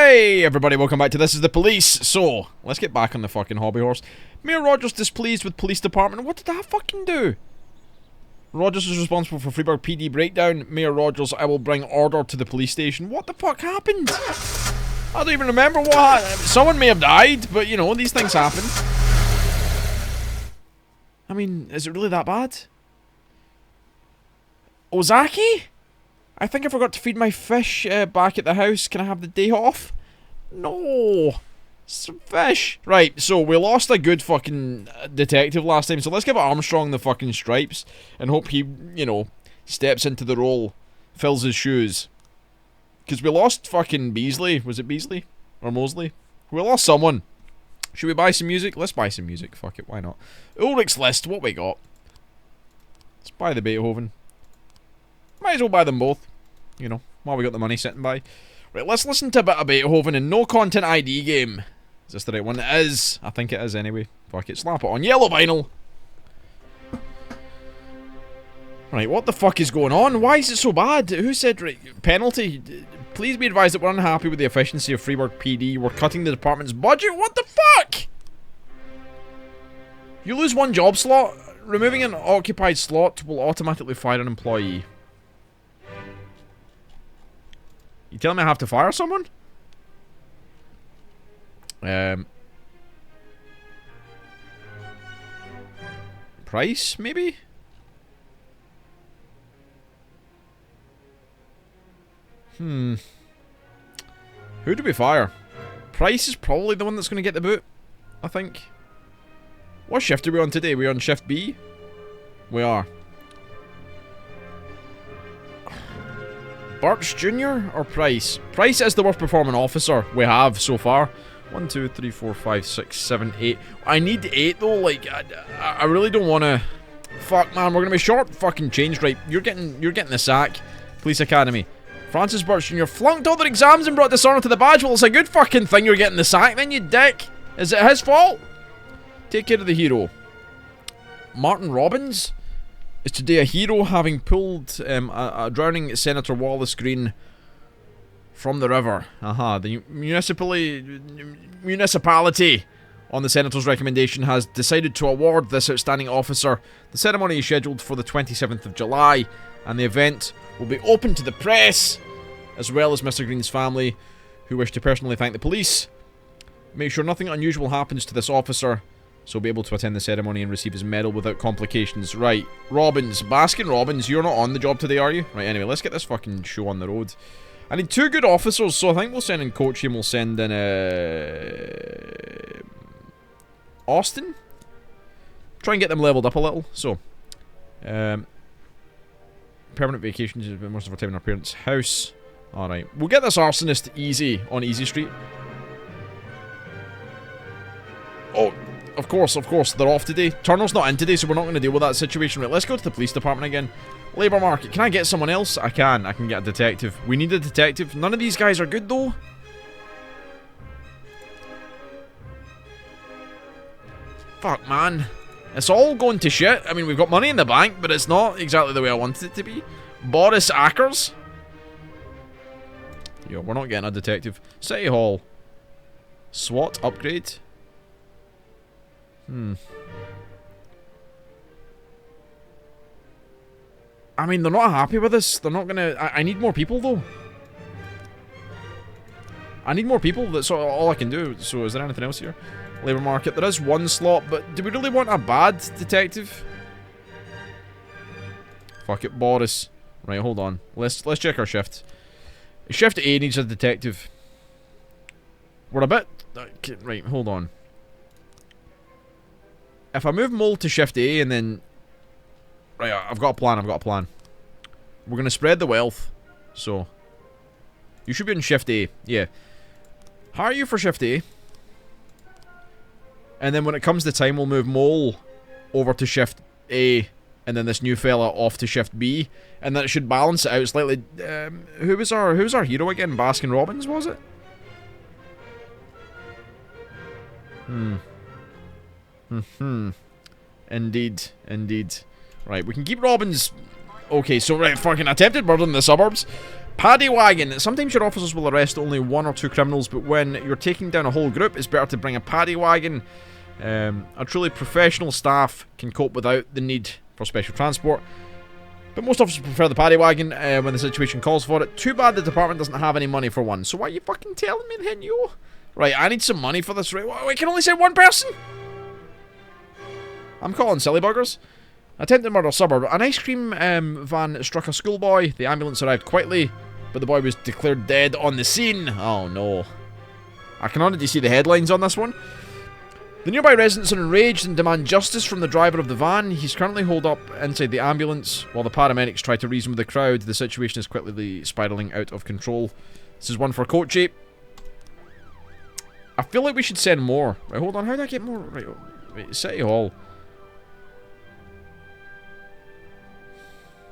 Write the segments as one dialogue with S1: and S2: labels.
S1: Hey everybody, welcome back to This Is the Police. So, let's get back on the fucking hobby horse. Mayor Rogers displeased with police department. What did that fucking do? Rogers is responsible for Freeburg PD breakdown. Mayor Rogers, I will bring order to the police station. What the fuck happened? I don't even remember what happened. Someone may have died, but you know, these things happen. I mean, is it really that bad? Ozaki? I think I forgot to feed my fish back at the house. Can I have the day off? No. Some fish. Right, so we lost a good fucking detective last time, so let's give Armstrong the fucking stripes and hope he, you know, steps into the role, fills his shoes. Because we lost fucking Beasley. Was it Beasley? Or Mosley? We lost someone. Should we buy some music? Let's buy some music. Fuck it, why not? Ulrich's list, what we got? Let's buy the Beethoven. Might as well buy them both, you know, while we got the money sitting by. Right, let's listen to a bit of Beethoven and No Content ID game. Is this the right one? It is. I think it is anyway. Fuck it, slap it on yellow vinyl. Right, what the fuck is going on? Why is it so bad? Who said, right, penalty? Please be advised that we're unhappy with the efficiency of Freeburg PD. We're cutting the department's budget. What the fuck? You lose one job slot. Removing an occupied slot will automatically fire an employee. You telling me I have to fire someone? Price, maybe? Who do we fire? Price is probably the one that's going to get the boot, I think. What shift are we on today? We're on shift B? We are. Birch Jr. or Price? Price is the worst performing officer we have so far. 1, 2, 3, 4, 5, 6, 7, 8. I need 8 though, like, I really don't want to... Fuck man, we're going to be short fucking change. Right, you're getting the sack. Police Academy. Francis Birch Jr. flunked all their exams and brought dishonor to the badge. Well, it's a good fucking thing you're getting the sack then, you dick. Is it his fault? Take care of the hero. Martin Robbins is today a hero, having pulled a drowning Senator Wallace Green from the river. The municipality, on the Senator's recommendation, has decided to award this outstanding officer. The ceremony is scheduled for the 27th of July, and the event will be open to the press, as well as Mr. Green's family, who wish to personally thank the police. Make sure nothing unusual happens to this officer, so be able to attend the ceremony and receive his medal without complications. Right, Robbins. Baskin Robbins, you're not on the job today, are you? Right, anyway, let's get this fucking show on the road. I need 2 good officers, so I think we'll send in Coach and we'll send in, Austin? Try and get them leveled up a little. So, permanent vacations has been most of our time in our parents' house. Alright, we'll get this arsonist easy on Easy Street. Oh, of course, they're off today. Turner's not in today, so we're not going to deal with that situation. Right, let's go to the police department again. Labour market. Can I get someone else? I can get a detective. We need a detective. None of these guys are good, though. Fuck, man. It's all going to shit. I mean, we've got money in the bank, but it's not exactly the way I wanted it to be. Boris Ackers. Yo, we're not getting a detective. City Hall. SWAT upgrade. I mean, they're not happy with this. They're not gonna... I need more people, though. I need more people. That's all I can do. So, is there anything else here? Labour market. There is 1 slot, but do we really want a bad detective? Fuck it, Boris. Right, hold on. Let's check our shift. Shift A needs a detective. We're a bit... Right, hold on. If I move Mole to Shift A and then... Right, I've got a plan, We're gonna spread the wealth. So... You should be in Shift A. Yeah. Hire you for Shift A. And then when it comes to time, we'll move Mole over to Shift A. And then this new fella off to Shift B. And then it should balance it out slightly. Who was our hero again? Baskin Robbins, was it? Indeed. Right, we can keep Robbins... Okay, so right, fucking attempted murder in the suburbs. Paddy wagon. Sometimes your officers will arrest only 1 or 2 criminals, but when you're taking down a whole group, it's better to bring a paddy wagon. A truly professional staff can cope without the need for special transport, but most officers prefer the paddy wagon when the situation calls for it. Too bad the department doesn't have any money for one. So why are you fucking telling me then, yo? Right, I need some money for this. Right, we can only send 1 person? I'm calling silly buggers. Attempted murder suburb. An ice cream van struck a schoolboy. The ambulance arrived quickly, but the boy was declared dead on the scene. Oh no. I can already see the headlines on this one. The nearby residents are enraged and demand justice from the driver of the van. He's currently holed up inside the ambulance while the paramedics try to reason with the crowd. The situation is quickly spiralling out of control. This is one for Coachy. I feel like we should send more. Right, hold on. How do I get more? Right, wait, City Hall.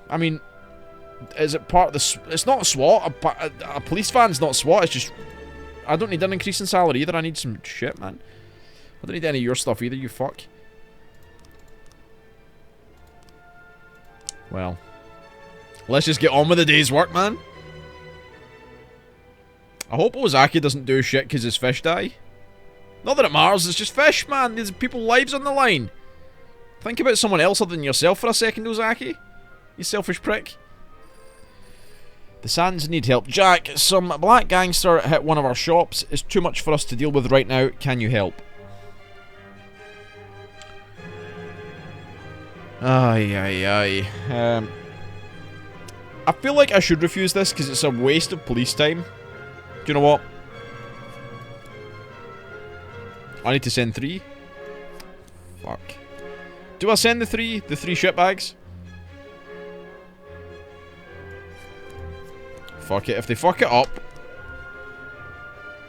S1: I mean, is it part of the... It's not SWAT. A police van's not SWAT. It's just... I don't need an increase in salary either. I need some shit, man. I don't need any of your stuff either, you fuck. Well. Let's just get on with the day's work, man. I hope Ozaki doesn't do shit because his fish die. Not that it matters, it's just fish, man. There's people's lives on the line. Think about someone else other than yourself for a second, Ozaki. You selfish prick. The Sands need help. Jack, some black gangster hit one of our shops. It's too much for us to deal with right now. Can you help? Ay. I feel like I should refuse this because it's a waste of police time. Do you know what? I need to send 3. Fuck. Do I send the 3? The 3 shitbags? Fuck it. If they fuck it up...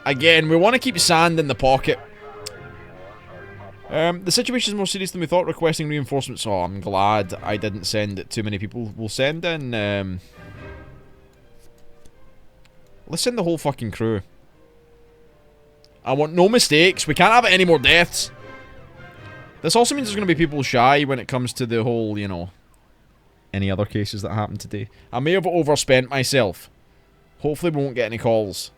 S1: Again, we want to keep sand in the pocket. The situation is more serious than we thought. Requesting reinforcements. Oh, I'm glad I didn't send too many people. We'll send in... Let's send the whole fucking crew. I want no mistakes. We can't have any more deaths. This also means there's going to be people shy when it comes to the whole, you know... Any other cases that happened today. I may have overspent myself. Hopefully we won't get any calls.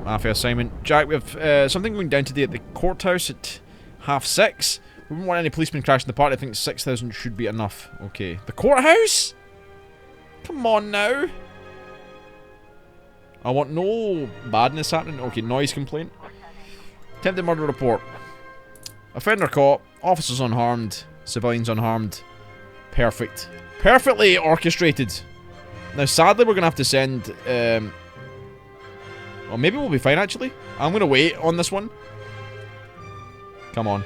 S1: Mafia assignment. Jack, we have something going down today at the Courthouse at 6:30. We wouldn't want any policemen crashing the party. I think 6,000 should be enough. Okay. The Courthouse? Come on now. I want no badness happening. Okay, noise complaint. Attempted murder report. Offender caught. Officers unharmed. Civilians unharmed. Perfect. Perfectly orchestrated. Now, sadly, we're going to have to send... Well, maybe we'll be fine, actually. I'm going to wait on this one. Come on.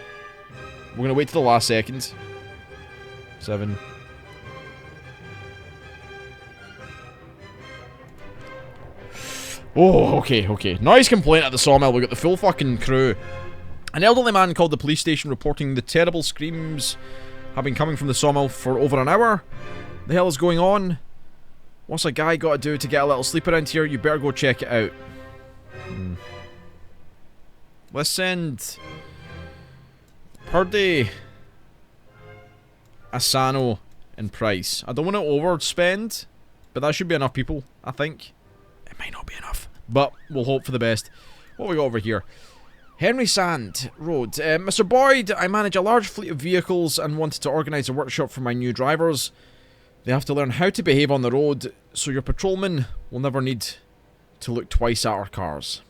S1: We're going to wait till the last second. 7. Oh, okay. Noise complaint at the sawmill. We've got the full fucking crew. An elderly man called the police station reporting the terrible screams have been coming from the sawmill for over an hour. The hell is going on? What's a guy got to do to get a little sleep around here? You better go check it out. Let's send Purdy, Asano, and Price. I don't want to overspend, but that should be enough people, I think. It might not be enough, but we'll hope for the best. What we got over here? Henry Sand Road. Mr. Boyd, I manage a large fleet of vehicles and wanted to organise a workshop for my new drivers. They have to learn how to behave on the road, so your patrolmen will never need to look twice at our cars.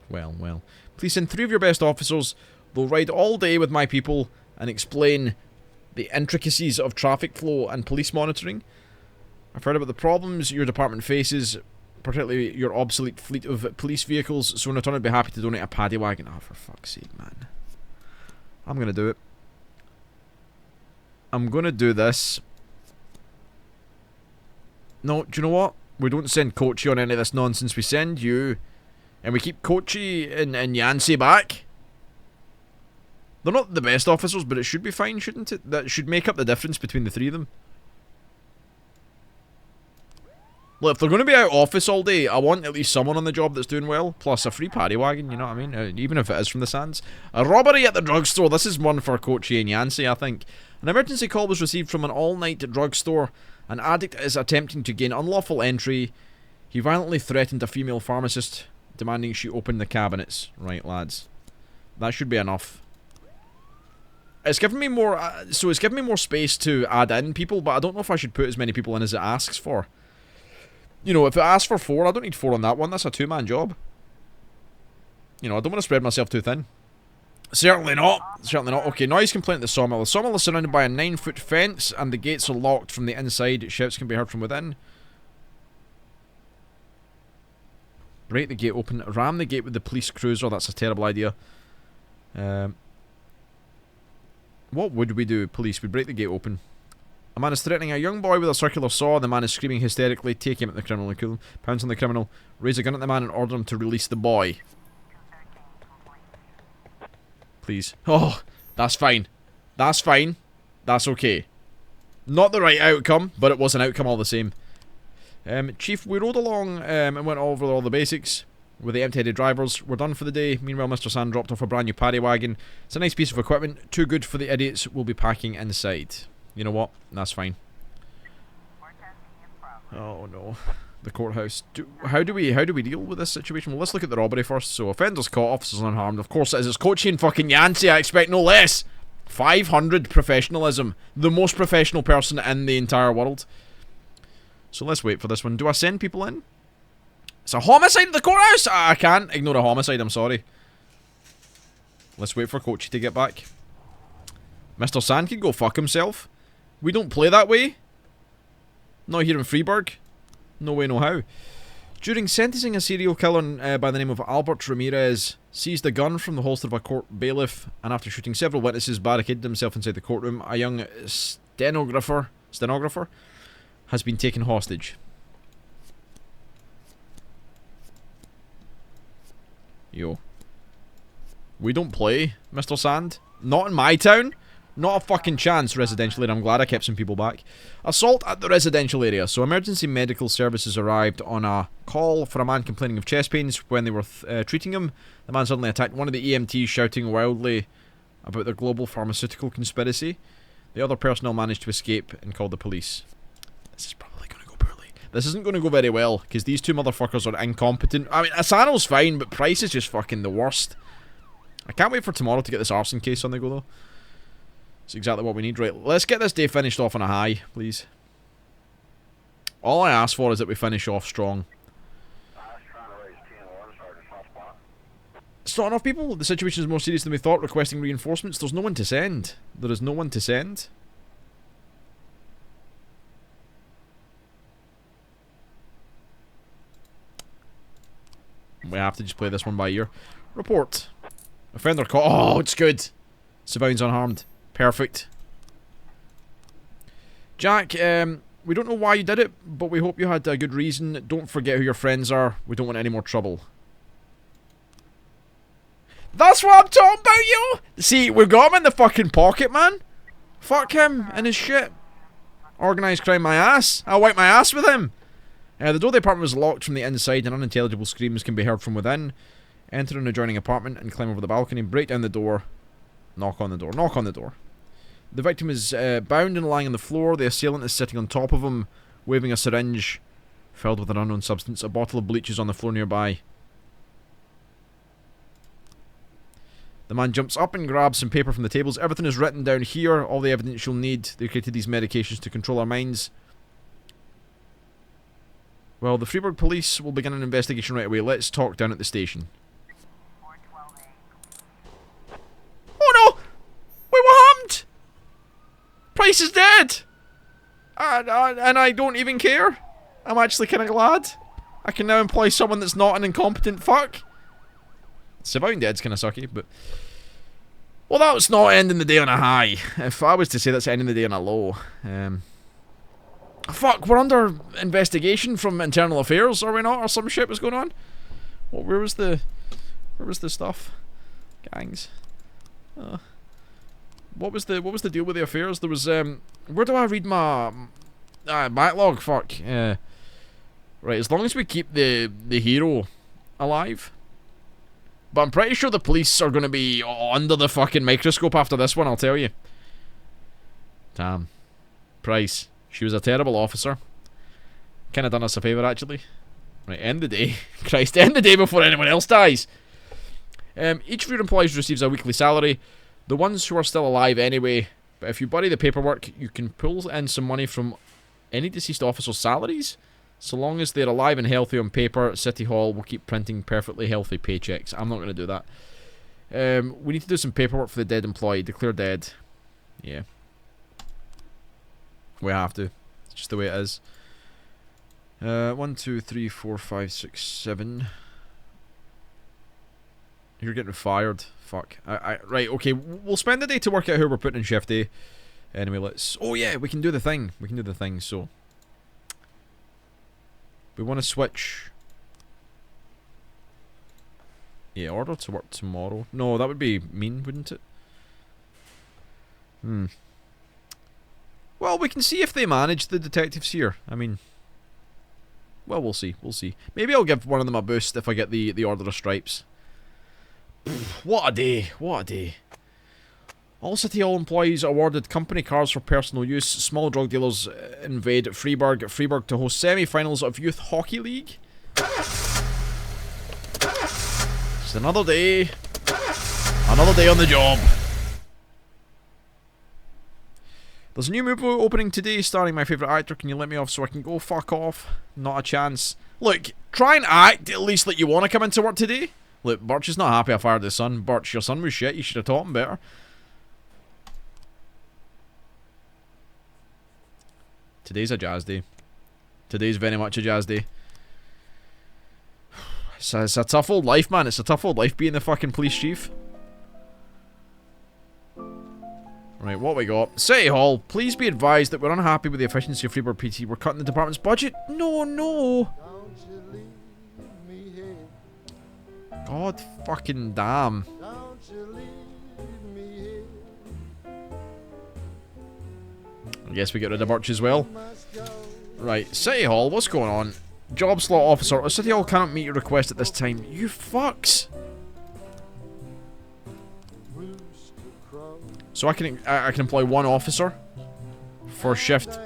S1: Well. Please send 3 of your best officers. They'll ride all day with my people and explain the intricacies of traffic flow and police monitoring. I've heard about the problems your department faces, particularly your obsolete fleet of police vehicles, so in return I'd be happy to donate a paddy wagon. Oh, for fuck's sake, man. I'm gonna do it. I'm gonna do this. No, do you know what? We don't send Kochi on any of this nonsense. We send you, and we keep Kochi and Yancey back. They're not the best officers, but it should be fine, shouldn't it? That should make up the difference between the 3 of them. Look, if they're going to be out of office all day, I want at least someone on the job that's doing well, plus a free paddy wagon, you know what I mean? Even if it is from the Sands. A robbery at the drugstore. This is one for Kochi and Yancey, I think. An emergency call was received from an all-night drugstore An addict is attempting to gain unlawful entry. He violently threatened a female pharmacist, demanding she open the cabinets. Right, lads. That should be enough. It's giving me more, so it's giving me more space to add in people, but I don't know if I should put as many people in as it asks for. You know, if it asks for 4, I don't need 4 on that one. That's a 2-man job. You know, I don't want to spread myself too thin. Certainly not. Certainly not. Okay, noise complaint at the sawmill. The sawmill is surrounded by a 9-foot fence, and the gates are locked from the inside. Shouts can be heard from within. Break the gate open. Ram the gate with the police cruiser. That's a terrible idea. What would we do, police? We'd break the gate open. A man is threatening a young boy with a circular saw. The man is screaming hysterically. Take him at the criminal and kill him. Pounce on the criminal. Raise a gun at the man and order him to release the boy. Please. Oh, that's fine. That's fine. That's okay. Not the right outcome, but it was an outcome all the same. Chief, we rode along and went over all the basics. With the empty-headed drivers, we're done for the day. Meanwhile, Mr. Sand dropped off a brand new paddy wagon. It's a nice piece of equipment. Too good for the idiots we'll be packing inside. You know what? That's fine. Oh no. The courthouse. How do we deal with this situation? Well, let's look at the robbery first. So, offenders caught, officers unharmed. Of course it is. It's Coachy and fucking Yancey. I expect no less. 500 professionalism. The most professional person in the entire world. So let's wait for this one. Do I send people in? It's a homicide at the courthouse! I can't ignore a homicide, I'm sorry. Let's wait for Coachy to get back. Mr. Sand can go fuck himself. We don't play that way. Not here in Freeburg. No way, no how. During sentencing, a serial killer by the name of Albert Ramirez seized a gun from the holster of a court bailiff, and after shooting several witnesses, barricaded himself inside the courtroom. A young stenographer has been taken hostage. Yo. We don't play, Mr. Sand. Not in my town. Not a fucking chance, residential area. I'm glad I kept some people back. Assault at the residential area. So emergency medical services arrived on a call for a man complaining of chest pains. When they were treating him, the man suddenly attacked one of the EMTs, shouting wildly about the global pharmaceutical conspiracy. The other personnel managed to escape and called the police. This is probably going to go poorly. This isn't going to go very well, because these two motherfuckers are incompetent. I mean, Asano's fine, but Price is just fucking the worst. I can't wait for tomorrow to get this arson case on the go, though. It's exactly what we need. Right, let's get this day finished off on a high, please. All I ask for is that we finish off strong. It's not enough people. The situation is more serious than we thought. Requesting reinforcements. There's no one to send. There is no one to send. We have to just play this one by ear. Report. Offender caught. Oh, it's good. Civilians unharmed. Perfect. Jack, we don't know why you did it, but we hope you had a good reason. Don't forget who your friends are. We don't want any more trouble. That's what I'm talking about, yo! See, we've got him in the fucking pocket, man. Fuck him and his shit. Organised crime my ass. I'll wipe my ass with him. The door of the apartment was locked from the inside and unintelligible screams can be heard from within. Enter an adjoining apartment and climb over the balcony. Break down the door. Knock on the door. Knock on the door. The victim is bound and lying on the floor. The assailant is sitting on top of him, waving a syringe filled with an unknown substance. A bottle of bleach is on the floor nearby. The man jumps up and grabs some paper from the tables. Everything is written down here. All the evidence you'll need. They created these medications to control our minds. Well, the Freeburg police will begin an investigation right away. Let's talk down at the station. Oh no! Wait, what happened? Price is dead! And I don't even care. I'm actually kind of glad. I can now employ someone that's not an incompetent fuck. Civilian dead's kind of sucky, but... Well, that's not ending the day on a high. If I was to say that's ending the day on a low. Fuck, we're under investigation from internal affairs, are we not? Or some shit was going on? Well, where was the stuff? Gangs. What was the deal with the affairs? There was where do I read my backlog? Fuck. Right, as long as we keep the hero alive. But I'm pretty sure the police are going to be under the fucking microscope after this one, I'll tell you. Damn. Price. She was a terrible officer. Kind of done us a favour, actually. Right, end the day. Christ, end the day before anyone else dies. Each of your employees receives a weekly salary. The ones who are still alive anyway. But if you bury the paperwork, you can pull in some money from any deceased officer's salaries. So long as they're alive and healthy on paper, City Hall will keep printing perfectly healthy paychecks. I'm not going to do that. We need to do some paperwork for the dead employee. Declare dead. Yeah. We have to. It's just the way it is. 1, 2, 3, 4, 5, 6, 7. You're getting fired. Fuck. Right, okay. We'll spend the day to work out who we're putting in shift A. Anyway, let's... Oh yeah, we can do the thing. We can do the thing, so... We want to switch... Yeah, order to work tomorrow. No, that would be mean, wouldn't it? Well, we can see if they manage the detectives here. I mean... Well, we'll see. We'll see. Maybe I'll give one of them a boost if I get the Order of Stripes. What a day. What a day. All City Hall employees awarded company cars for personal use. Small drug dealers invade Freiburg. Freiburg to host semi-finals of Youth Hockey League. Just another day. Another day on the job. There's a new movie opening today starring my favourite actor. Can you let me off so I can go? Fuck off. Not a chance. Look, try and act at least like you want to come into work today. Look, Birch is not happy I fired his son. Birch, your son was shit. You should have taught him better. Today's a jazz day. Today's very much a jazz day. It's a tough old life, man. It's a tough old life being the fucking police chief. Right, what we got? City Hall, please be advised that we're unhappy with the efficiency of Freeburg PT. We're cutting the department's budget. No, no. God fucking damn. I guess we get rid of Birch as well. Right, City Hall, what's going on? Job slot officer. City Hall cannot meet your request at this time. You fucks. So I can employ one officer for shift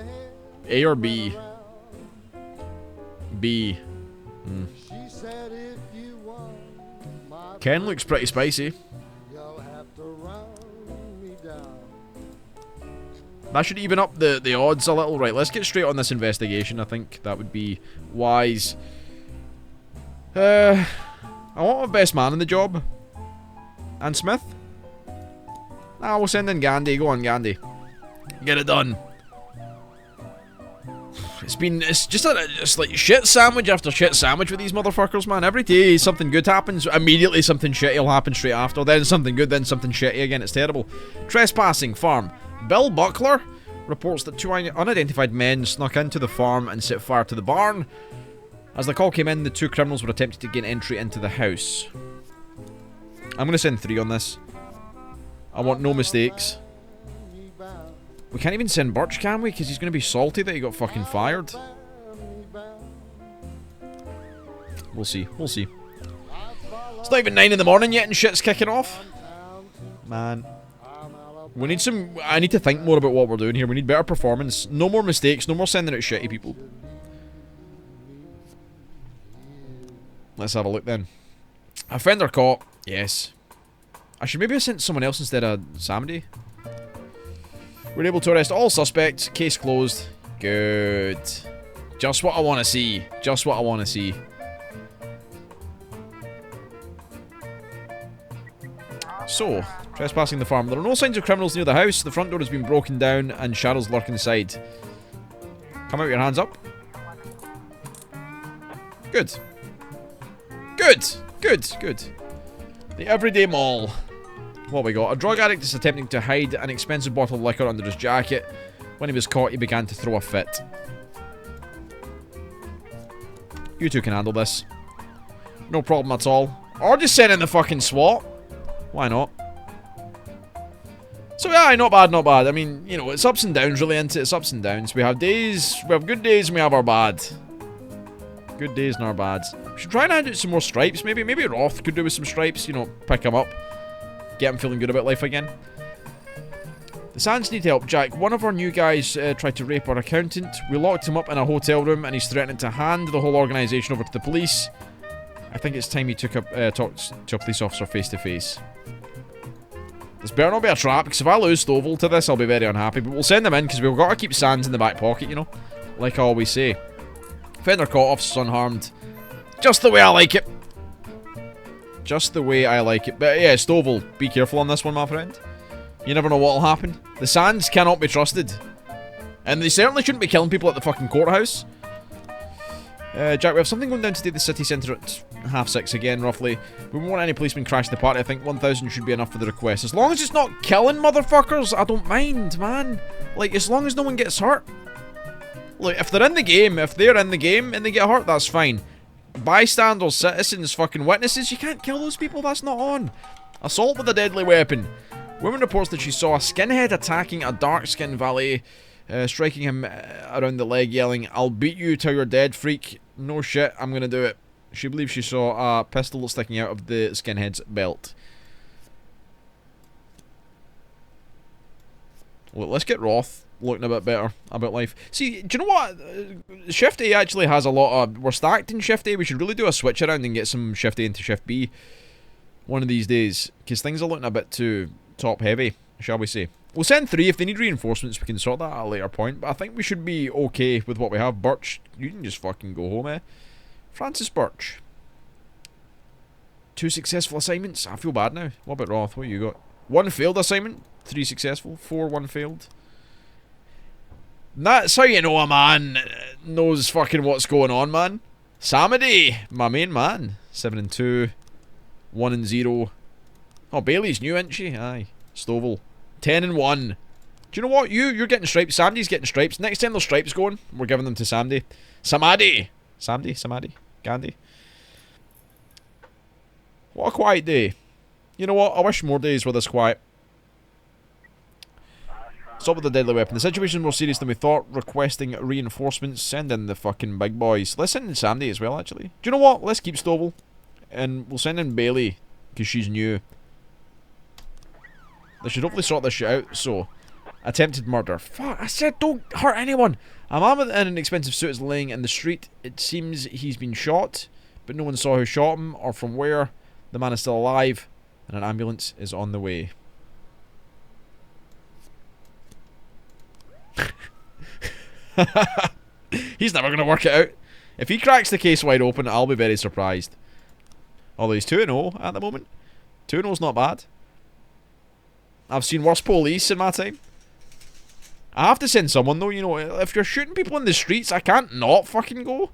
S1: A or B. B. Ken looks pretty spicy. That should even up the odds a little. Right, let's get straight on this investigation. I think that would be wise. I want my best man in the job. And Smith? Ah, we'll send in Gandhi. Go on, Gandhi. Get it done. It's just like shit sandwich after shit sandwich with these motherfuckers, man. Every day something good happens, immediately something shitty will happen straight after. Then something good, then something shitty again. It's terrible. Trespassing farm. Bill Buckler reports that 2 unidentified men snuck into the farm and set fire to the barn. As the call came in, the 2 criminals were attempting to gain entry into the house. I'm going to send 3 on this. I want no mistakes. We can't even send Birch, can we? Because he's going to be salty that he got fucking fired. We'll see. We'll see. It's not even 9 in the morning yet and shit's kicking off. Man. We need some... I need to think more about what we're doing here. We need better performance. No more mistakes. No more sending out shitty people. Let's have a look then. Offender caught. Yes. I should maybe have sent someone else instead of Samedi. We're able to arrest all suspects. Case closed. Good. Just what I want to see. Just what I want to see. So, trespassing the farm. There are no signs of criminals near the house. The front door has been broken down and shadows lurk inside. Come out with your hands up. Good. Good. Good. Good. The everyday mall. What we got? A drug addict is attempting to hide an expensive bottle of liquor under his jacket. When he was caught, he began to throw a fit. You 2 can handle this. No problem at all. Or just send in the fucking SWAT. Why not? So yeah, not bad, not bad. I mean, you know, it's ups and downs really, isn't it? It's ups and downs. We have days, we have good days and we have our bad. Good days and our bads. We should try and add out some more stripes, maybe. Maybe Roth could do with some stripes, you know, pick him up. Get him feeling good about life again. Sans need help, Jack. One of our new guys tried to rape our accountant. We locked him up in a hotel room and he's threatening to hand the whole organisation over to the police. I think it's time he talked to a police officer face to face. This better not be a trap, because if I lose Stovall to this, I'll be very unhappy. But we'll send him in, because we've got to keep Sans in the back pocket, you know? Like I always say. Fender Courthouse is unharmed. Just the way I like it. Just the way I like it. But yeah, Stovall, be careful on this one, my friend. You never know what'll happen. The Sans cannot be trusted. And they certainly shouldn't be killing people at the fucking courthouse. Jack, we have something going down today at the city centre at 6:30 again, roughly. We won't want any policemen crashing the party. I think 1,000 should be enough for the request. As long as it's not killing motherfuckers, I don't mind, man. Like, as long as no one gets hurt. Look, if they're in the game and they get hurt, that's fine. Bystanders, citizens, fucking witnesses, you can't kill those people, that's not on. Assault with a deadly weapon. Woman reports that she saw a skinhead attacking a dark-skinned valet, striking him around the leg, yelling, "I'll beat you till you're dead, freak." No shit, I'm gonna do it. She believes she saw a pistol sticking out of the skinhead's belt. Well, let's get Roth looking a bit better about life. See, do you know what? Shift A actually has a lot of... We're stacked in Shift A. We should really do a switch around and get some Shift A into Shift B one of these days, because things are looking a bit too top heavy, shall we say. We'll send 3. If they need reinforcements, we can sort that at a later point, but I think we should be okay with what we have. Birch, you can just fucking go home, eh? Francis Birch. 2 successful assignments. I feel bad now. What about Roth? What you got? 1 failed assignment. 3 successful. 4, 1 failed. That's how you know a man knows fucking what's going on, man. Samedy, my main man. 7 and 2. 1 and 0. Oh, Bailey's new, isn't she? Aye. Stovall. 10 and 1. Do you know what? You're getting stripes. Samdy's getting stripes. Next time there's stripes going, we're giving them to Samdy. Samadi. Samadi. Gandhi. What a quiet day. You know what? I wish more days were this quiet. Stop with the deadly weapon. The situation is more serious than we thought. Requesting reinforcements. Send in the fucking big boys. Let's send in Sandy as well, actually. Do you know what? Let's keep Stovall. And we'll send in Bailey, because she's new. They should hopefully sort this shit out. So, attempted murder. Fuck, I said don't hurt anyone. A man in an expensive suit is laying in the street. It seems he's been shot, but no one saw who shot him or from where. The man is still alive, and an ambulance is on the way. He's never going to work it out. If he cracks the case wide open, I'll be very surprised. Although he's 2-0 at the moment. 2-0's not bad. I've seen worse police in my time. I have to send someone though, you know. If you're shooting people in the streets, I can't not fucking go.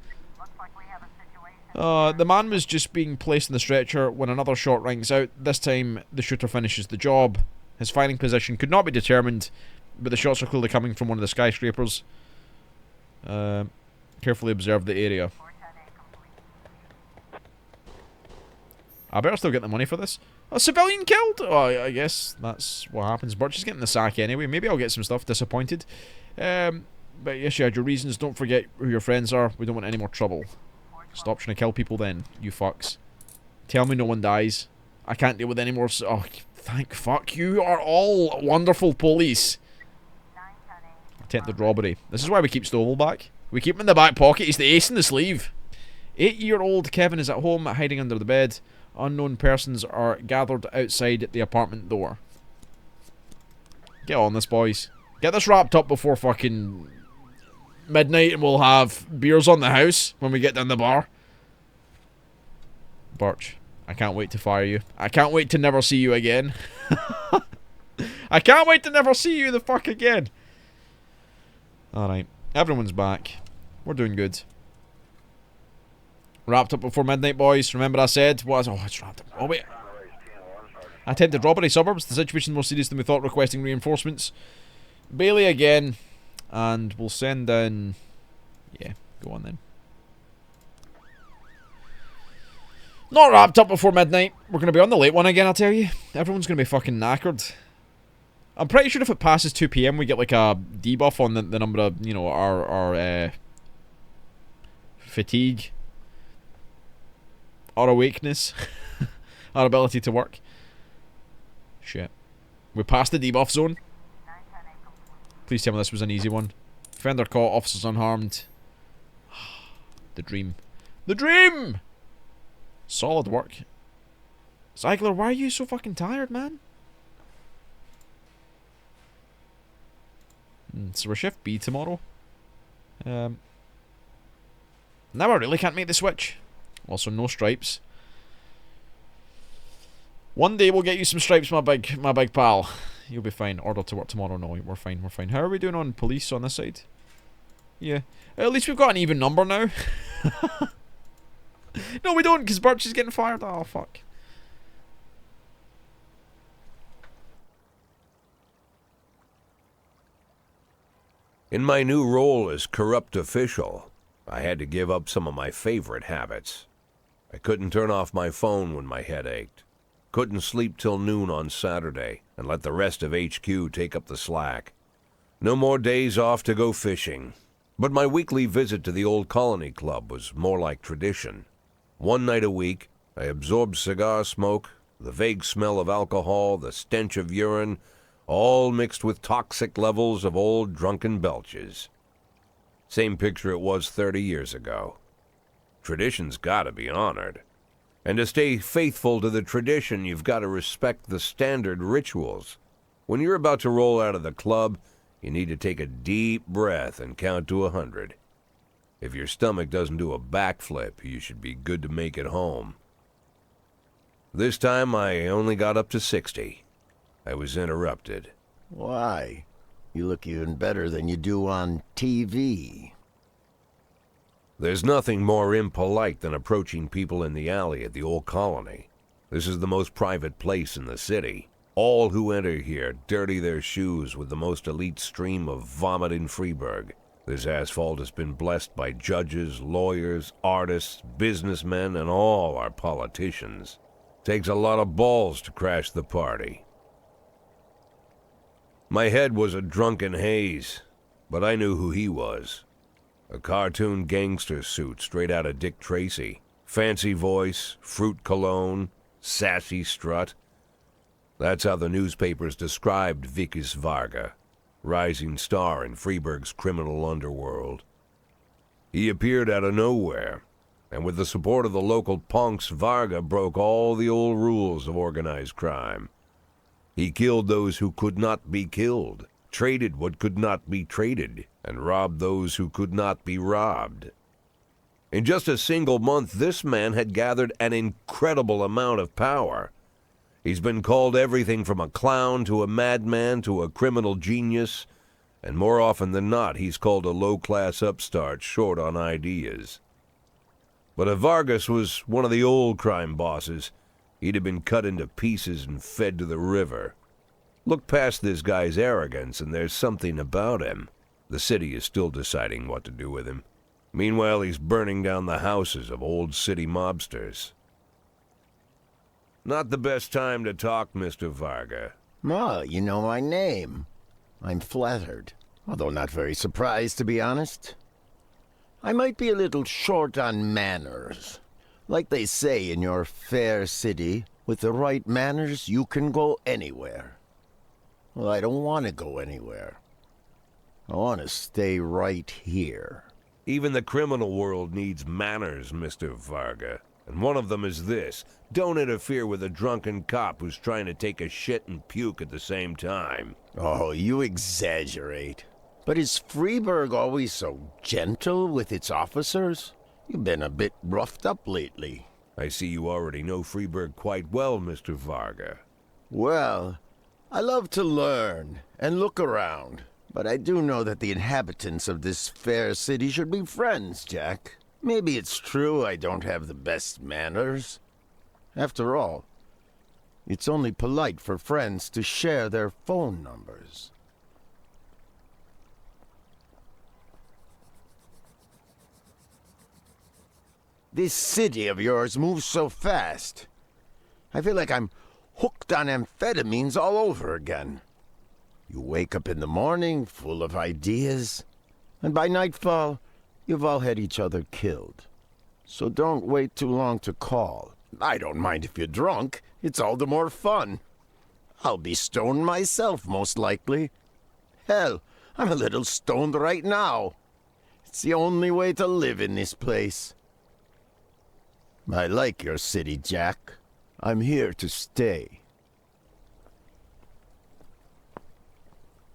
S1: The man was just being placed in the stretcher when another shot rings out. This time, the shooter finishes the job. His firing position could not be determined, but the shots are clearly coming from one of the skyscrapers. Carefully observe the area. I better still get the money for this. A civilian killed? Oh, I guess that's what happens. Birch is getting the sack anyway. Maybe I'll get some stuff. Disappointed. But yes, you had your reasons. Don't forget who your friends are. We don't want any more trouble. Stop trying to kill people then, you fucks. Tell me no one dies. I can't deal with any more... Oh, thank fuck. You are all wonderful police. Attempted robbery. This is why we keep Stovall back. We keep him in the back pocket. He's the ace in the sleeve. 8-year-old Kevin is at home, hiding under the bed. Unknown persons are gathered outside the apartment door. Get on this, boys. Get this wrapped up before fucking midnight and we'll have beers on the house when we get down the bar. Birch, I can't wait to fire you. I can't wait to never see you again. I can't wait to never see you the fuck again. Alright, everyone's back. We're doing good. Wrapped up before midnight, boys. Remember I said? What? Oh, it's wrapped up. Oh, wait. Attempted robbery suburbs. The situation more serious than we thought, requesting reinforcements. Bailey again. And we'll send in... Yeah, go on then. Not wrapped up before midnight. We're going to be on the late one again, I tell you. Everyone's going to be fucking knackered. I'm pretty sure if it passes 2 PM, we get like a debuff on the number of, you know, our fatigue. Our awakeness. Our ability to work. Shit. We passed the debuff zone. Please tell me this was an easy one. Defender caught, officers unharmed. The dream. The dream! Solid work. Cycler, why are you so fucking tired, man? So we're shift B tomorrow. Now I really can't make the switch. Also, no stripes. One day we'll get you some stripes, my big pal. You'll be fine. Order to work tomorrow. No, we're fine. We're fine. How are we doing on police on this side? Yeah. At least we've got an even number now. No, we don't, because Birch is getting fired. Oh, fuck.
S2: In my new role as corrupt official, I had to give up some of my favorite habits. I couldn't turn off my phone when my head ached. Couldn't sleep till noon on Saturday and let the rest of HQ take up the slack. No more days off to go fishing. But my weekly visit to the old colony club was more like tradition. One night a week, I absorbed cigar smoke, the vague smell of alcohol, the stench of urine, all mixed with toxic levels of old drunken belches. Same picture it was 30 years ago. Tradition's gotta be honored. And to stay faithful to the tradition, you've got to respect the standard rituals. When you're about to roll out of the club, you need to take a deep breath and count to 100. If your stomach doesn't do a backflip, you should be good to make it home. This time I only got up to 60. I was interrupted.
S3: Why? You look even better than you do on TV.
S2: There's nothing more impolite than approaching people in the alley at the old colony. This is the most private place in the city. All who enter here dirty their shoes with the most elite stream of vomit in Freeburg. This asphalt has been blessed by judges, lawyers, artists, businessmen, and all our politicians. Takes a lot of balls to crash the party. My head was a drunken haze, but I knew who he was. A cartoon gangster suit straight out of Dick Tracy. Fancy voice, fruit cologne, sassy strut. That's how the newspapers described Vikas Varga, rising star in Freeburg's criminal underworld. He appeared out of nowhere, and with the support of the local punks, Varga broke all the old rules of organized crime. He killed those who could not be killed, traded what could not be traded, and robbed those who could not be robbed. In just a single month, this man had gathered an incredible amount of power. He's been called everything from a clown to a madman to a criminal genius, and more often than not, he's called a low-class upstart short on ideas. But if Vargas was one of the old crime bosses, he'd have been cut into pieces and fed to the river. Look past this guy's arrogance, and there's something about him. The city is still deciding what to do with him. Meanwhile, he's burning down the houses of old city mobsters. Not the best time to talk, Mr. Varga.
S3: Oh, you know my name. I'm flattered, although not very surprised, to be honest. I might be a little short on manners. Like they say in your fair city, with the right manners, you can go anywhere. Well, I don't want to go anywhere. I want to stay right here.
S2: Even the criminal world needs manners, Mr. Varga. And one of them is this. Don't interfere with a drunken cop who's trying to take a shit and puke at the same time.
S3: Oh, you exaggerate. But is Freeburg always so gentle with its officers? You've been a bit roughed up lately.
S2: I see you already know Freeburg quite well, Mr. Varga.
S3: Well, I love to learn and look around. But I do know that the inhabitants of this fair city should be friends, Jack. Maybe it's true I don't have the best manners. After all, it's only polite for friends to share their phone numbers. This city of yours moves so fast. I feel like I'm hooked on amphetamines all over again. You wake up in the morning full of ideas, and by nightfall, you've all had each other killed. So don't wait too long to call. I don't mind if you're drunk. It's all the more fun. I'll be stoned myself, most likely. Hell, I'm a little stoned right now. It's the only way to live in this place. I like your city, Jack. I'm here to stay.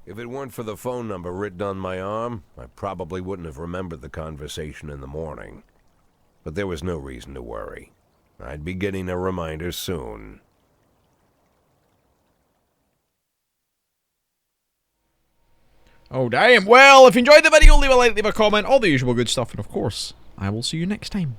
S2: If it weren't for the phone number written on my arm, I probably wouldn't have remembered the conversation in the morning. But there was no reason to worry. I'd be getting a reminder soon.
S1: Oh damn, well, if you enjoyed the video, leave a like, leave a comment, all the usual good stuff, and of course, I will see you next time.